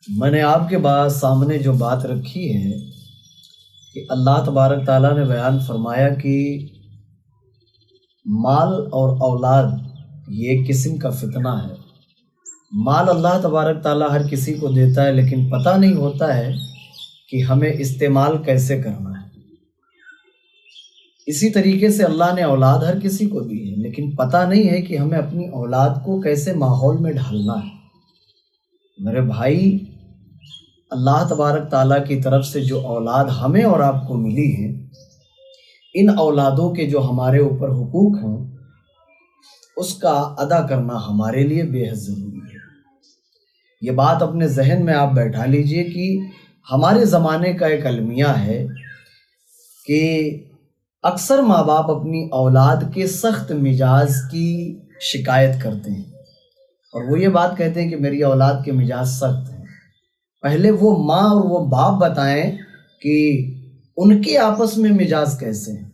میں نے آپ کے سامنے جو بات رکھی ہے کہ اللہ تبارک تعالیٰ نے بیان فرمایا کہ مال اور اولاد یہ ایک قسم کا فتنہ ہے۔ مال اللہ تبارک تعالیٰ ہر کسی کو دیتا ہے، لیکن پتہ نہیں ہوتا ہے کہ ہمیں استعمال کیسے کرنا ہے۔ اسی طریقے سے اللہ نے اولاد ہر کسی کو دی ہے، لیکن پتہ نہیں ہے کہ ہمیں اپنی اولاد کو کیسے ماحول میں ڈھالنا ہے۔ میرے بھائی، اللہ تبارک تعالیٰ کی طرف سے جو اولاد ہمیں اور آپ کو ملی ہے، ان اولادوں کے جو ہمارے اوپر حقوق ہیں اس کا ادا کرنا ہمارے لیے بے حد ضروری ہے۔ یہ بات اپنے ذہن میں آپ بیٹھا لیجئے کہ ہمارے زمانے کا ایک المیہ ہے کہ اکثر ماں باپ اپنی اولاد کے سخت مزاج کی شکایت کرتے ہیں، اور وہ یہ بات کہتے ہیں کہ میری اولاد کے مزاج سخت ہیں۔ پہلے وہ ماں اور وہ باپ بتائیں کہ ان کے آپس میں مزاج کیسے ہیں۔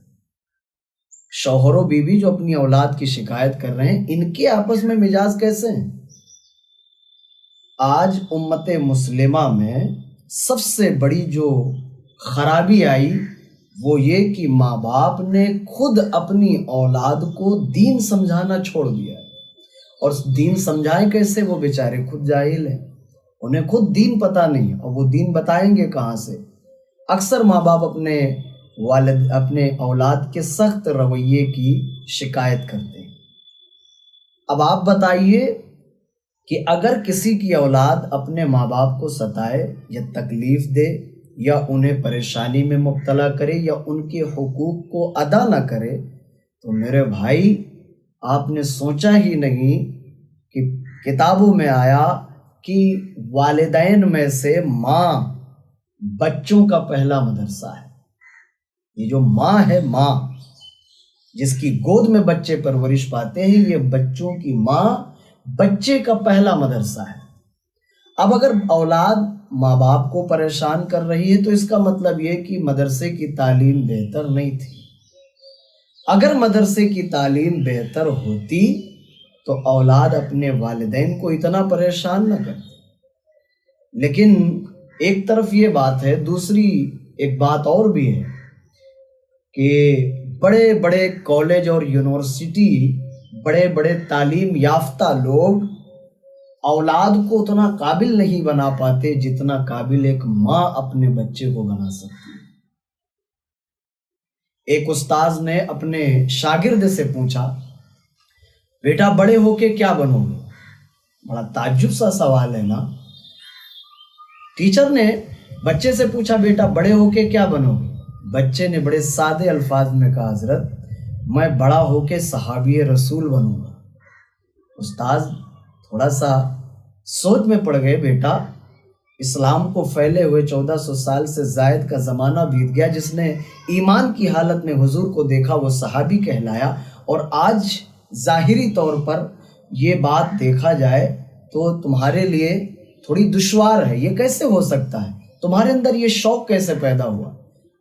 شوہر و بیوی جو اپنی اولاد کی شکایت کر رہے ہیں، ان کے آپس میں مزاج کیسے ہیں؟ آج امت مسلمہ میں سب سے بڑی جو خرابی آئی وہ یہ کہ ماں باپ نے خود اپنی اولاد کو دین سمجھانا چھوڑ دیا ہے، اور دین سمجھائیں کیسے؟ وہ بیچارے خود جاہل ہیں، انہیں خود دین پتہ نہیں ہے، اور وہ دین بتائیں گے کہاں سے؟ اکثر ماں باپ اپنے اولاد کے سخت رویے کی شکایت کرتے ہیں۔ اب آپ بتائیے کہ اگر کسی کی اولاد اپنے ماں باپ کو ستائے یا تکلیف دے یا انہیں پریشانی میں مبتلا کرے یا ان کے حقوق کو ادا نہ کرے، تو میرے بھائی آپ نے سوچا ہی نہیں کہ کتابوں میں آیا کہ والدین میں سے ماں بچوں کا پہلا مدرسہ ہے۔ یہ جو ماں ہے، ماں جس کی گود میں بچے پرورش پاتے ہیں، یہ بچوں کی ماں بچے کا پہلا مدرسہ ہے۔ اب اگر اولاد ماں باپ کو پریشان کر رہی ہے تو اس کا مطلب یہ کہ مدرسے کی تعلیم بہتر نہیں تھی۔ اگر مدرسے کی تعلیم بہتر ہوتی تو اولاد اپنے والدین کو اتنا پریشان نہ کرتی۔ لیکن ایک طرف یہ بات ہے، دوسری ایک بات اور بھی ہے کہ بڑے بڑے کالج اور یونیورسٹی، بڑے بڑے تعلیم یافتہ لوگ اولاد کو اتنا قابل نہیں بنا پاتے جتنا قابل ایک ماں اپنے بچے کو بنا سکتی ہے۔ ایک استاذ نے اپنے شاگرد سے پوچھا، بیٹا بڑے ہو کے کیا بنو گے؟ بڑا تعجب سا سوال ہے نا۔ ٹیچر نے بچے سے پوچھا، بیٹا بڑے ہو کے کیا بنو گے؟ بچے نے بڑے سادے الفاظ میں کہا، حضرت میں بڑا ہو کے صحابی رسول بنوں گا۔ استاذ تھوڑا سا سوچ میں پڑ گئے، بیٹا اسلام کو پھیلے ہوئے 1400 سال سے زائد کا زمانہ بیت گیا، جس نے ایمان کی حالت میں حضور کو دیکھا وہ صحابی کہلایا، اور آج ظاہری طور پر یہ بات دیکھا جائے تو تمہارے لیے تھوڑی دشوار ہے، یہ کیسے ہو سکتا ہے؟ تمہارے اندر یہ شوق کیسے پیدا ہوا؟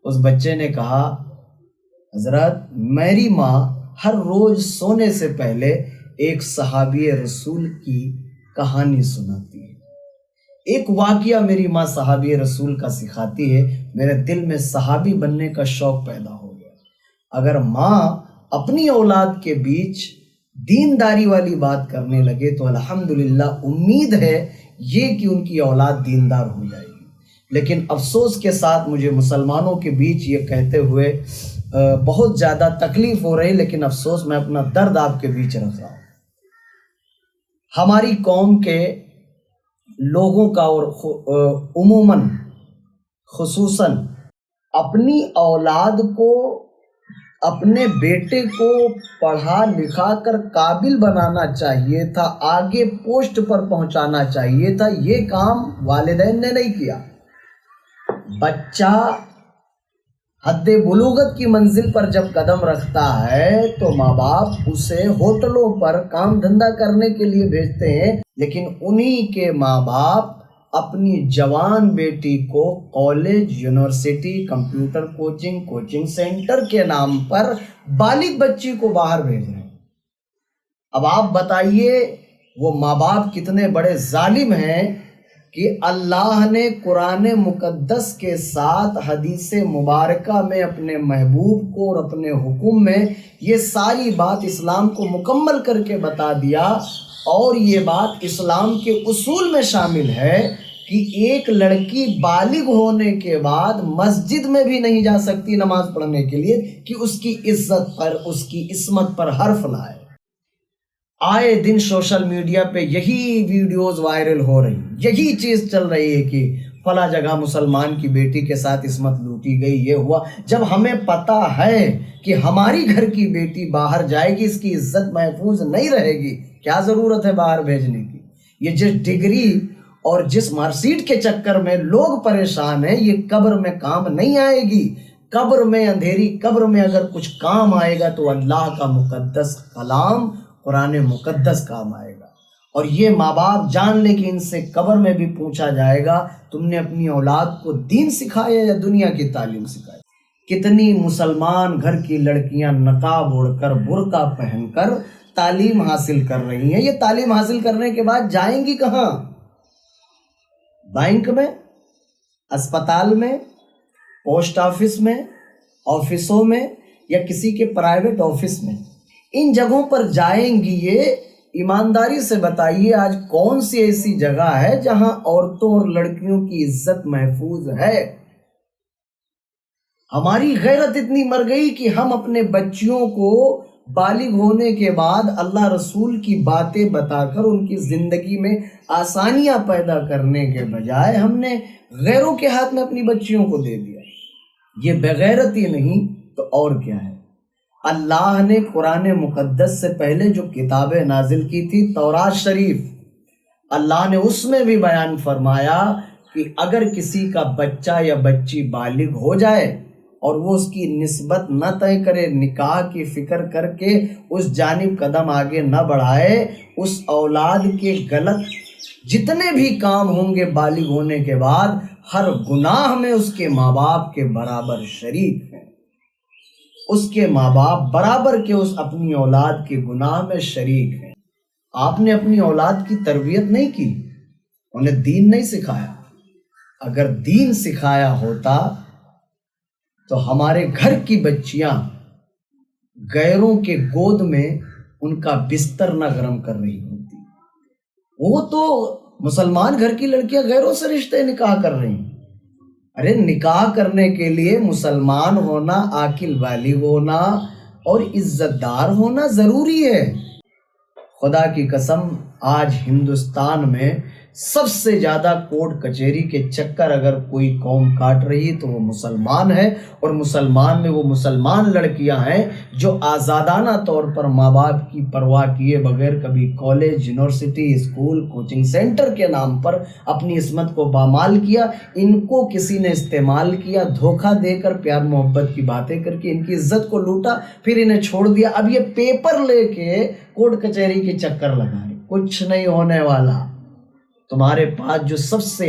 اس بچے نے کہا، حضرت میری ماں ہر روز سونے سے پہلے ایک صحابی رسول کی کہانی سناتی ہے، ایک واقعہ میری ماں صحابی رسول کا سکھاتی ہے، میرے دل میں صحابی بننے کا شوق پیدا ہو گیا۔ اگر ماں اپنی اولاد کے بیچ دینداری والی بات کرنے لگے تو الحمدللہ امید ہے یہ کہ ان کی اولاد دیندار ہو جائے گی۔ لیکن افسوس کے ساتھ مجھے مسلمانوں کے بیچ یہ کہتے ہوئے بہت زیادہ تکلیف ہو رہی، لیکن افسوس میں اپنا درد آپ کے بیچ رکھ رہا ہوں۔ ہماری قوم کے لوگوں کا اور عموماً خصوصاً اپنی اولاد کو، اپنے بیٹے کو پڑھا لکھا کر قابل بنانا چاہیے تھا، آگے پوسٹ پر پہنچانا چاہیے تھا، یہ کام والدین نے نہیں کیا۔ بچہ حد بلوغت کی منزل پر جب قدم رکھتا ہے تو ماں باپ اسے ہوٹلوں پر کام دھندا کرنے کے لیے بھیجتے ہیں، لیکن انہی کے ماں باپ اپنی جوان بیٹی کو college, university, computer coaching centre کے نام پر بالغ بچی کو باہر بھیج رہے ہیں۔ اب آپ بتائیے وہ ماں باپ کتنے بڑے ظالم ہیں کہ اللہ نے قرآن مقدس کے ساتھ حدیث مبارکہ میں اپنے محبوب کو اور اپنے حکم میں یہ ساری بات اسلام کو مکمل کر کے بتا دیا، اور یہ بات اسلام کے اصول میں شامل ہے کہ ایک لڑکی بالغ ہونے کے بعد مسجد میں بھی نہیں جا سکتی نماز پڑھنے کے لیے کہ اس کی عزت پر، اس کی عصمت پر حرف نہ آئے۔ آئے دن سوشل میڈیا پہ یہی ویڈیوز وائرل ہو رہی، یہی چیز چل رہی ہے کہ فلاں جگہ مسلمان کی بیٹی کے ساتھ عصمت لوٹی گئی، یہ ہوا، جب ہمیں پتہ ہے کہ ہماری گھر کی بیٹی باہر جائے گی، اس کی عزت محفوظ نہیں رہے گی، کیا ضرورت ہے باہر بھیجنے کی؟ یہ جس ڈگری اور جس مارکشیٹ کے چکر میں لوگ پریشان ہیں، یہ قبر میں کام نہیں آئے گی۔ قبر میں، اندھیری قبر میں اگر کچھ کام آئے گا تو اللہ کا مقدس کلام قرآن مقدس کام آئے گا۔ اور یہ ماں باپ جان لے کہ ان سے قبر میں بھی پوچھا جائے گا تم نے اپنی اولاد کو دین سکھایا یا دنیا کی تعلیم سکھائی؟ کتنی مسلمان گھر کی لڑکیاں نقاب اوڑھ کر، برقع پہن کر تعلیم حاصل کر رہی ہیں، یہ تعلیم حاصل کرنے کے بعد جائیں گی کہاں؟ بینک میں، اسپتال میں، پوسٹ آفس میں، آفسوں میں، یا کسی کے پرائیویٹ آفس میں، ان جگہوں پر جائیں گی۔ یہ ایمانداری سے بتائیے آج کون سی ایسی جگہ ہے جہاں عورتوں اور لڑکیوں کی عزت محفوظ ہے؟ ہماری غیرت اتنی مر گئی کہ ہم اپنے بچیوں کو بالغ ہونے کے بعد اللہ رسول کی باتیں بتا کر ان کی زندگی میں آسانیاں پیدا کرنے کے بجائے ہم نے غیروں کے ہاتھ میں اپنی بچیوں کو دے دیا۔ یہ بغیرتی نہیں تو اور کیا ہے؟ اللہ نے قرآن مقدس سے پہلے جو کتابیں نازل کی تھی، تورات شریف، اللہ نے اس میں بھی بیان فرمایا کہ اگر کسی کا بچہ یا بچی بالغ ہو جائے اور وہ اس کی نسبت نہ طے کرے، نکاح کی فکر کر کے اس جانب قدم آگے نہ بڑھائے، اس اولاد کے غلط جتنے بھی کام ہوں گے بالغ ہونے کے بعد، ہر گناہ میں اس کے ماں باپ کے برابر شریک ہیں۔ اس کے ماں باپ برابر کے اس اپنی اولاد کے گناہ میں شریک ہیں۔ آپ نے اپنی اولاد کی تربیت نہیں کی، انہیں دین نہیں سکھایا۔ اگر دین سکھایا ہوتا تو ہمارے گھر کی بچیاں غیروں کے گود میں ان کا بستر نہ گرم کر رہی ہوتی۔ وہ تو مسلمان گھر کی لڑکیاں غیروں سے رشتے نکاح کر رہی ہیں۔ ارے نکاح کرنے کے لیے مسلمان ہونا، عاقل بالغ ہونا اور عزت دار ہونا ضروری ہے۔ خدا کی قسم آج ہندوستان میں سب سے زیادہ کورٹ کچہری کے چکر اگر کوئی قوم کاٹ رہی تو وہ مسلمان ہے، اور مسلمان میں وہ مسلمان لڑکیاں ہیں جو آزادانہ طور پر ماں باپ کی پرواہ کیے بغیر کبھی college, university, school, coaching centre کے نام پر اپنی عصمت کو پامال کیا۔ ان کو کسی نے استعمال کیا، دھوکہ دے کر، پیار محبت کی باتیں کر کے ان کی عزت کو لوٹا، پھر انہیں چھوڑ دیا۔ اب یہ پیپر لے کے کورٹ کچہری کے چکر لگائے، کچھ نہیں ہونے والا۔ تمہارے پاس جو سب سے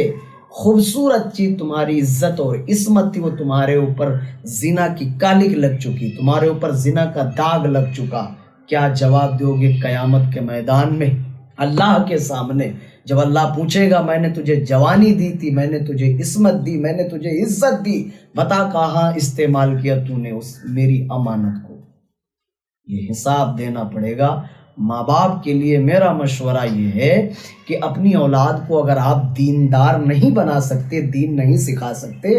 خوبصورت چیز تمہاری عزت اور عصمت تھی، وہ تمہارے اوپر زنا کی کالک لگ چکی، تمہارے اوپر زنا کا داغ لگ چکا۔ کیا جواب دو گے قیامت کے میدان میں اللہ کے سامنے؟ جب اللہ پوچھے گا میں نے تجھے جوانی دی تھی، میں نے تجھے عصمت دی، میں نے تجھے عزت دی، بتا کہاں استعمال کیا تو نے اس میری امانت کو؟ یہ حساب دینا پڑے گا۔ ماں باپ کے لیے میرا مشورہ یہ ہے کہ اپنی اولاد کو اگر آپ دیندار نہیں بنا سکتے، دین نہیں سکھا سکتے،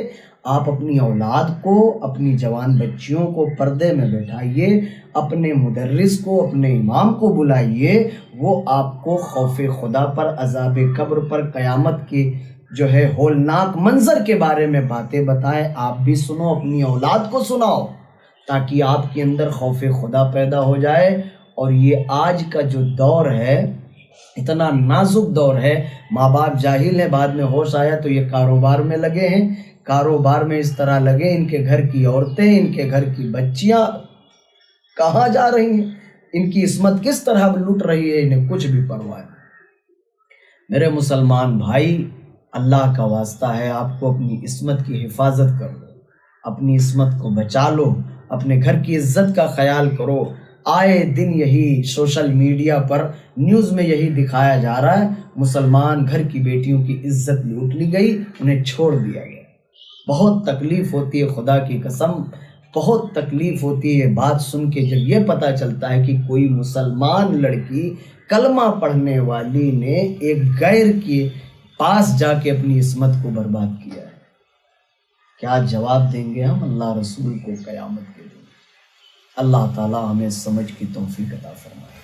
آپ اپنی اولاد کو، اپنی جوان بچیوں کو پردے میں بیٹھائیے، اپنے مدرس کو، اپنے امام کو بلائیے، وہ آپ کو خوف خدا پر، عذاب قبر پر، قیامت کے جو ہے ہولناک منظر کے بارے میں باتیں بتائیں۔ آپ بھی سنو، اپنی اولاد کو سناؤ، تاکہ آپ کے اندر خوف خدا پیدا ہو جائے۔ اور یہ آج کا جو دور ہے اتنا نازک دور ہے، ماں باپ جاہل ہیں، بعد میں ہوش آیا تو یہ کاروبار میں لگے ہیں۔ کاروبار میں اس طرح لگے، ان کے گھر کی عورتیں، ان کے گھر کی بچیاں کہاں جا رہی ہیں، ان کی عصمت کس طرح لوٹ رہی ہے، انہیں کچھ بھی پرواہ نہیں۔ میرے مسلمان بھائی، اللہ کا واسطہ ہے، آپ کو اپنی عصمت کی حفاظت کر لو، اپنی عصمت کو بچا لو، اپنے گھر کی عزت کا خیال کرو۔ آئے دن یہی سوشل میڈیا پر نیوز میں یہی دکھایا جا رہا ہے، مسلمان گھر کی بیٹیوں کی عزت لوٹ لی گئی، انہیں چھوڑ دیا گیا۔ بہت تکلیف ہوتی ہے، خدا کی قسم بہت تکلیف ہوتی ہے بات سن کے، جب یہ پتہ چلتا ہے کہ کوئی مسلمان لڑکی کلمہ پڑھنے والی نے ایک غیر کے پاس جا کے اپنی عصمت کو برباد کیا ہے۔ کیا جواب دیں گے ہم اللہ رسول کو قیامت کے دن؟ اللہ تعالی ہمیں سمجھ کی توفیق عطا فرمائے۔